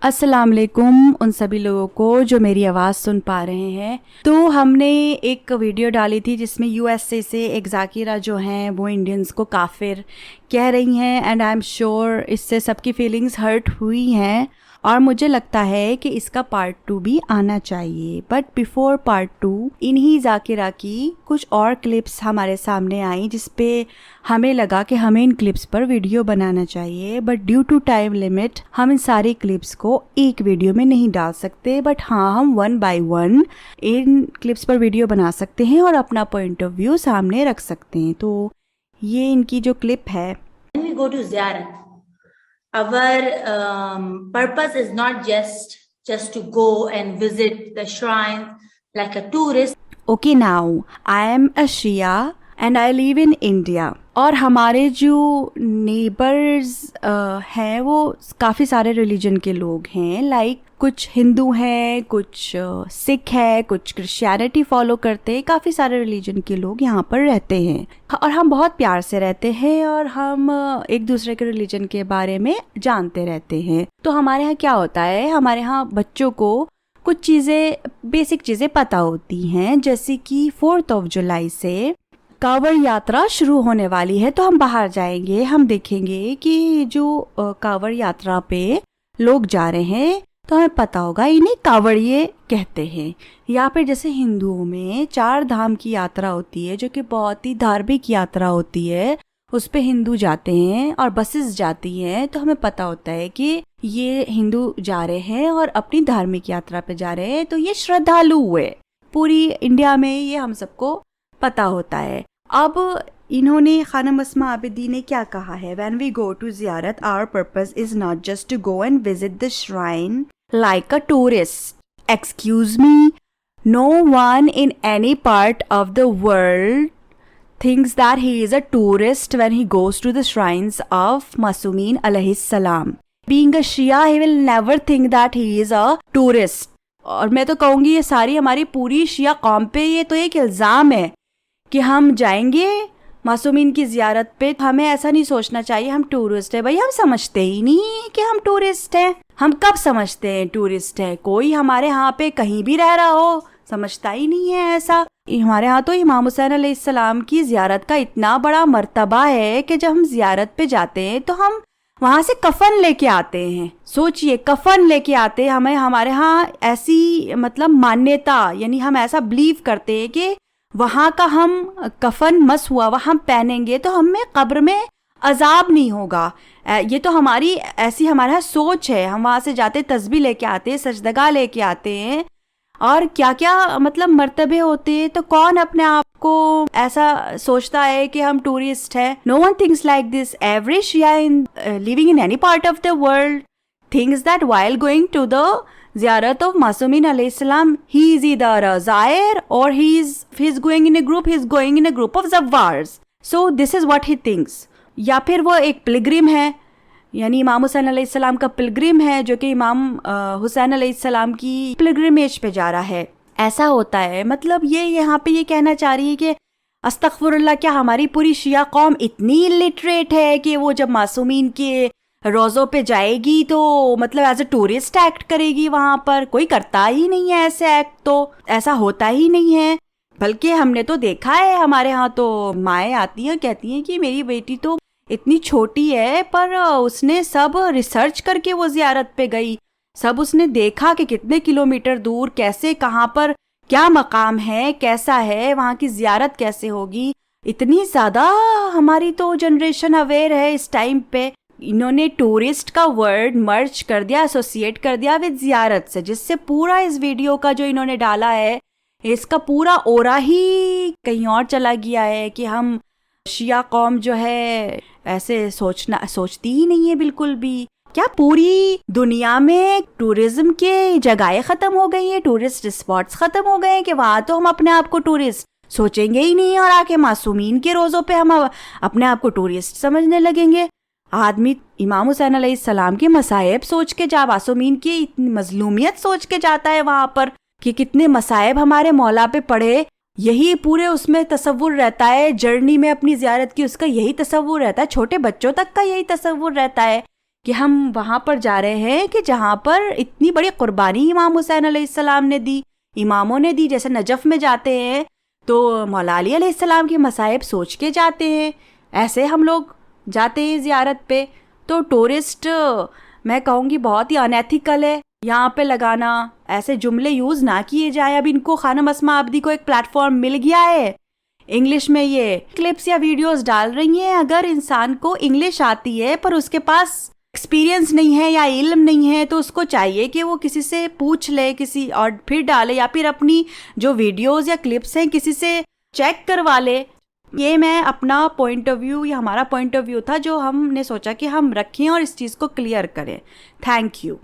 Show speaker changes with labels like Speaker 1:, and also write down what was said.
Speaker 1: अस्सलाम वालेकुम उन सभी लोगों को जो मेरी आवाज़ सुन पा रहे हैं। तो हमने एक वीडियो डाली थी जिसमें यूएसए से एक जाकिरा जो हैं वो इंडियंस को काफिर कह रही हैं एंड आई एम श्योर इससे सबकी फीलिंग्स हर्ट हुई हैं और मुझे लगता है कि इसका पार्ट 2 भी आना चाहिए। बट बिफोर पार्ट 2 इन्हीं जाकिरा की कुछ और क्लिप्स हमारे सामने आई जिस पे हमें लगा कि हमें इन क्लिप्स पर वीडियो बनाना चाहिए, but due to time limit हम इन सारी क्लिप्स को एक वीडियो में नहीं डाल सकते। बट हाँ, हम 1 बाय 1 इन क्लिप्स पर वीडियो बना सकते हैं और अपना पॉइंट ऑफ व्यू सामने रख सकते हैं। तो ये इनकी जो क्लिप है।
Speaker 2: When we go to ziyarat, our purpose is not just to go and visit the shrines like a tourist.
Speaker 1: Okay, now I am a Shia and I live in India. और हमारे जो neighbours हैं वो काफ़ी सारे religion के लोग हैं। लाइक कुछ हिंदू हैं, कुछ सिख है, कुछ क्रिश्चियनिटी फॉलो करते हैं। काफ़ी सारे रिलीजन के लोग यहाँ पर रहते हैं और हम बहुत प्यार से रहते हैं और हम एक दूसरे के रिलीजन के बारे में जानते रहते हैं। तो हमारे यहाँ क्या होता है, हमारे यहाँ बच्चों को कुछ चीज़ें, बेसिक चीज़ें पता होती हैं, जैसे कि 4 जुलाई से कांवड़ यात्रा शुरू होने वाली है। तो हम बाहर जाएंगे, हम देखेंगे कि जो कांवड़ यात्रा पे लोग जा रहे हैं तो हमें पता होगा इन्हें कांवड़िए कहते हैं। यहाँ पे जैसे हिंदुओं में 4 धाम की यात्रा होती है जो कि बहुत ही धार्मिक यात्रा होती है, उस पे हिंदू जाते हैं और बसेस जाती हैं। तो हमें पता होता है कि ये हिंदू जा रहे हैं और अपनी धार्मिक यात्रा पे जा रहे हैं, तो ये श्रद्धालु हुए। पूरी इंडिया में ये हम सबको पता होता है। अब इन्होंने खानम अस्मा आबिदी ने क्या कहा है, व्हेन वी गो टू ज़ियारत our purpose is not just to go and visit the shrine like a tourist. Excuse me, no one in any part of the world thinks that he is a tourist when he goes to the shrines of Masumeen alayhi salam. Being a Shia, he will never think that he is a tourist. और मैं तो कहूँगी ये सारी हमारी पूरी शिया कौम पे ये तो एक इल्ज़ाम है कि हम जाएंगे मासूमीन की ज़ियारत पे। हमें ऐसा नहीं सोचना चाहिए हम टूरिस्ट है। भाई हम समझते ही नहीं कि हम टूरिस्ट हैं। हम कब समझते हैं टूरिस्ट है? कोई हमारे यहाँ पे कहीं भी रह रहा हो समझता ही नहीं है ऐसा। हमारे यहाँ तो इमाम हुसैन अलैहिस्सलाम की ज़ियारत का इतना बड़ा मर्तबा है कि जब हम ज़ियारत पे जाते हैं तो हम वहाँ से कफन लेके आते हैं। सोचिए, कफन लेके आते हैं। हमें हमारे यहाँ ऐसी मतलब मान्यता, यानी हम ऐसा बिलीव करते हैं कि वहाँ का हम कफन मस हुआ वह हम पहनेंगे तो हमें कब्र में अजाब नहीं होगा। ये तो हमारी ऐसी हमारे यहाँ सोच है। हम वहाँ से जाते तस्बीह लेके आते हैं, सजदगा लेके आते हैं और क्या क्या मतलब मर्तबे होते हैं। तो कौन अपने आप को ऐसा सोचता है कि हम टूरिस्ट हैं? No one thinks like this. Every Shia in living in any part of the world thinks that while going to the ज़ियारत ऑफ मासूमीन अलैहिस्सलाम ही इज ईदर अ ज़ायर or he is going in a group of ज़व्वार्स। So this is what he thinks. या फिर वो एक Pilgrim है, यानी इमाम हुसैन अलैहिस्सलाम का पिलग्रिम है जो कि इमाम हुसैन अलैहिस्सलाम की पिलग्रिमेज पे जा रहा है। ऐसा होता है। मतलब ये यहाँ पे ये कहना चाह रही है कि अस्तगफुरुल्लाह, क्या हमारी पूरी शिया कौम इतनी इलिटरेट है कि वो जब मासूमीन के रोज़ों पे जाएगी तो मतलब एज अ टूरिस्ट एक्ट करेगी? वहाँ पर कोई करता ही नहीं है ऐसे एक्ट, तो ऐसा होता ही नहीं है। बल्कि हमने तो देखा है, हमारे यहाँ तो माएँ आती हैं कहती हैं कि मेरी बेटी तो इतनी छोटी है पर उसने सब रिसर्च करके वो ज़ियारत पे गई, सब उसने देखा कि कितने किलोमीटर दूर कैसे कहाँ पर क्या मकाम है, कैसा है, वहाँ की ज़ियारत कैसे होगी। इतनी ज़्यादा हमारी तो जनरेशन अवेयर है इस टाइम पे। इन्होंने टूरिस्ट का वर्ड मर्ज कर दिया, एसोसिएट कर दिया विद ज़ियारत से, जिससे पूरा इस वीडियो का जो इन्होंने डाला है इसका पूरा ओरा ही कहीं और चला गया है कि हम शिया कौम जो है ऐसे सोचती ही नहीं है बिल्कुल भी। क्या पूरी दुनिया में टूरिज्म के जगहें ख़त्म हो गई हैं, टूरिस्ट स्पॉट्स ख़त्म हो गए हैं कि वहाँ तो हम अपने आप को टूरिस्ट सोचेंगे ही नहीं और आके मासूमीन के रोज़ों पे हम अपने आप को टूरिस्ट समझने लगेंगे? आदमी इमाम हुसैन अलैहिस्सलाम के मसाइब सोच के जा, मासूमीन की इतनी मजलूमियत सोच के जाता है वहाँ पर कि कितने मसाइब हमारे मौला पे पड़े। यही पूरे उसमें तसव्वुर रहता है, जर्नी में अपनी ज़ियारत की उसका यही तसव्वुर रहता है, छोटे बच्चों तक का यही तसव्वुर रहता है कि हम वहाँ पर जा रहे हैं कि जहाँ पर इतनी बड़ी कुर्बानी इमाम हुसैन अलैहिस्सलाम ने दी, इमामों ने दी। जैसे नजफ़ में जाते हैं तो मौला अली अलैहिस्सलाम के मसाइब सोच के जाते हैं, ऐसे हम लोग जाते हैं ज़ियारत पे। तो टूरिस्ट मैं कहूँगी बहुत ही अनएथिकल है यहाँ पे लगाना, ऐसे जुमले यूज़ ना किए जाए। अब इनको खानम अस्मा आबदी को एक प्लेटफॉर्म मिल गया है, इंग्लिश में ये क्लिप्स या वीडियोस डाल रही हैं। अगर इंसान को इंग्लिश आती है पर उसके पास एक्सपीरियंस नहीं है या इल्म नहीं है तो उसको चाहिए कि वो किसी से पूछ ले, किसी और फिर डाले, या फिर अपनी जो वीडियोस या क्लिप्स हैं किसी से चेक करवा ले। ये मैं अपना पॉइंट ऑफ व्यू या हमारा पॉइंट ऑफ व्यू था जो हमने सोचा कि हम रखें और इस चीज़ को क्लियर करें। Thank you.